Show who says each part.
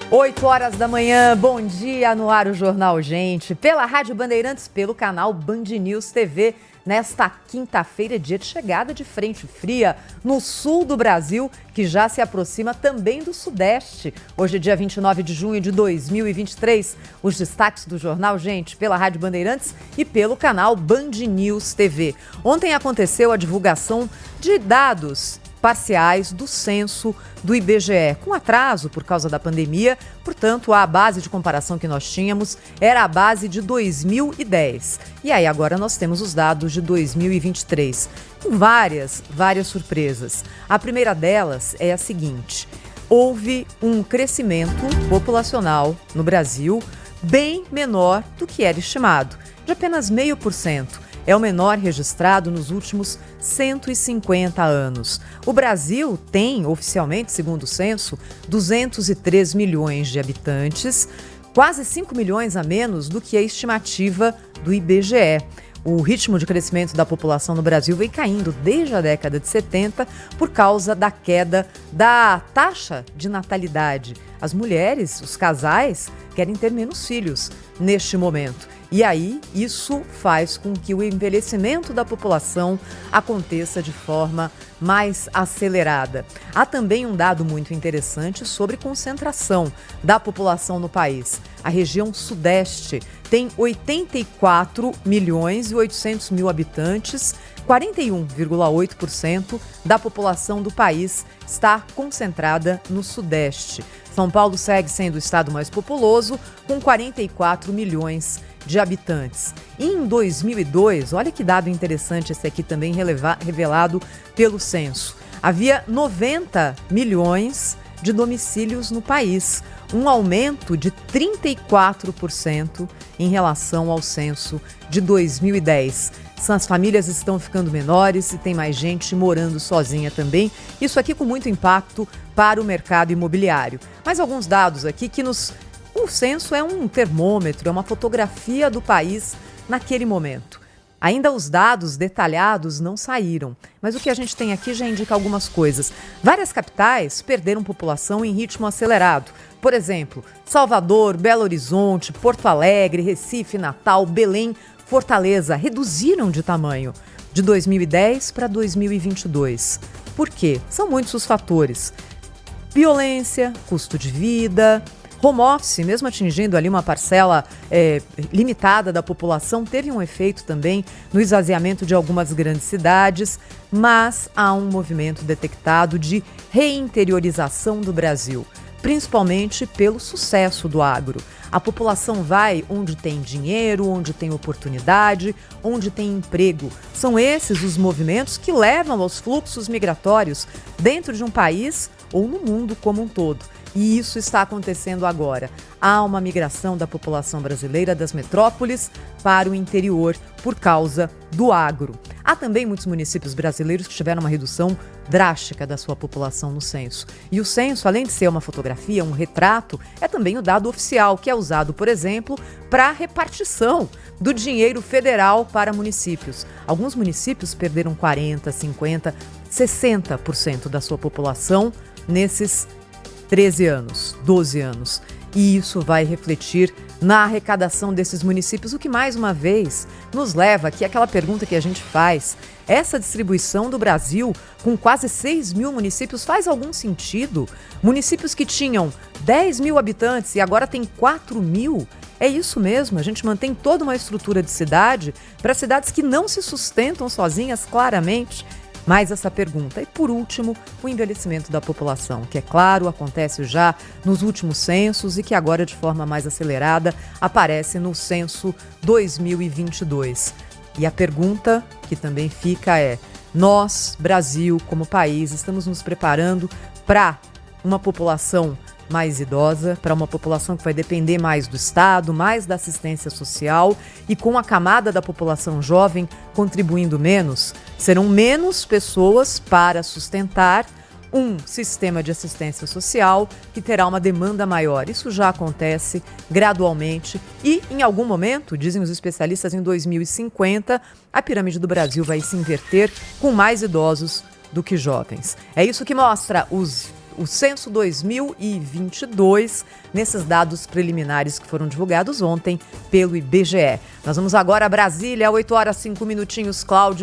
Speaker 1: 8 horas da manhã, bom dia, no ar o Jornal Gente, pela Rádio Bandeirantes, pelo canal Band News TV, nesta quinta-feira, dia de chegada de frente fria no sul do Brasil, que já se aproxima também do sudeste. Hoje, dia 29 de junho de 2023, os destaques do Jornal Gente, pela Rádio Bandeirantes e pelo canal Band News TV. Ontem aconteceu a divulgação de dados parciais do censo do IBGE, com atraso por causa da pandemia, portanto, a base de comparação que nós tínhamos era a base de 2010. E aí agora nós temos os dados de 2023, com várias surpresas. A primeira delas é a seguinte: houve um crescimento populacional no Brasil bem menor do que era estimado, de apenas 0,5%. É o menor registrado nos últimos 150 anos. O Brasil tem, oficialmente, segundo o censo, 203 milhões de habitantes, quase 5 milhões a menos do que a estimativa do IBGE. O ritmo de crescimento da população no Brasil vem caindo desde a década de 70 por causa da queda da taxa de natalidade. As mulheres, os casais, querem ter menos filhos neste momento. E aí, isso faz com que o envelhecimento da população aconteça de forma mais acelerada. Há também um dado muito interessante sobre concentração da população no país. A região sudeste tem 84 milhões e 800 mil habitantes, 41,8% da população do país está concentrada no sudeste. São Paulo segue sendo o estado mais populoso, com 44 milhões de habitantes. E em 2002, olha que dado interessante esse aqui também revelado pelo censo, havia 90 milhões de domicílios no país, um aumento de 34% em relação ao censo de 2010. As famílias estão ficando menores e tem mais gente morando sozinha também. Isso aqui com muito impacto para o mercado imobiliário. Mas alguns dados aqui que o censo é um termômetro, é uma fotografia do país naquele momento. Ainda os dados detalhados não saíram, mas o que a gente tem aqui já indica algumas coisas. Várias capitais perderam população em ritmo acelerado. Por exemplo, Salvador, Belo Horizonte, Porto Alegre, Recife, Natal, Belém, Fortaleza reduziram de tamanho de 2010 para 2022. Por quê? São muitos os fatores. Violência, custo de vida, home office, mesmo atingindo ali uma parcela limitada da população, teve um efeito também no esvaziamento de algumas grandes cidades, mas há um movimento detectado de reinteriorização do Brasil, principalmente pelo sucesso do agro. A população vai onde tem dinheiro, onde tem oportunidade, onde tem emprego. São esses os movimentos que levam aos fluxos migratórios dentro de um país ou no mundo como um todo. E isso está acontecendo agora. Há uma migração da população brasileira das metrópoles para o interior por causa do agro. Há também muitos municípios brasileiros que tiveram uma redução drástica da sua população no censo. E o censo, além de ser uma fotografia, um retrato, é também o dado oficial, que é usado, por exemplo, para a repartição do dinheiro federal para municípios. Alguns municípios perderam 40%, 50%, 60% da sua população nesses 13 anos, 12 anos. E isso vai refletir na arrecadação desses municípios, o que mais uma vez nos leva aqui àquela pergunta que a gente faz. Essa distribuição do Brasil com quase 6 mil municípios faz algum sentido? Municípios que tinham 10 mil habitantes e agora tem 4 mil? É isso mesmo, a gente mantém toda uma estrutura de cidade para cidades que não se sustentam sozinhas, claramente. Mais essa pergunta. E, por último, o envelhecimento da população, que, é claro, acontece já nos últimos censos e que agora, de forma mais acelerada, aparece no censo 2022. E a pergunta que também fica é: nós, Brasil, como país, estamos nos preparando para uma população mais idosa, para uma população que vai depender mais do Estado, mais da assistência social, e com a camada da população jovem contribuindo menos, serão menos pessoas para sustentar um sistema de assistência social que terá uma demanda maior. Isso já acontece gradualmente e, em algum momento, dizem os especialistas, em 2050, a pirâmide do Brasil vai se inverter com mais idosos do que jovens. É isso que mostra o censo 2022, nesses dados preliminares que foram divulgados ontem pelo IBGE. Nós vamos agora a Brasília, 8 horas 5 minutinhos, Cláudio.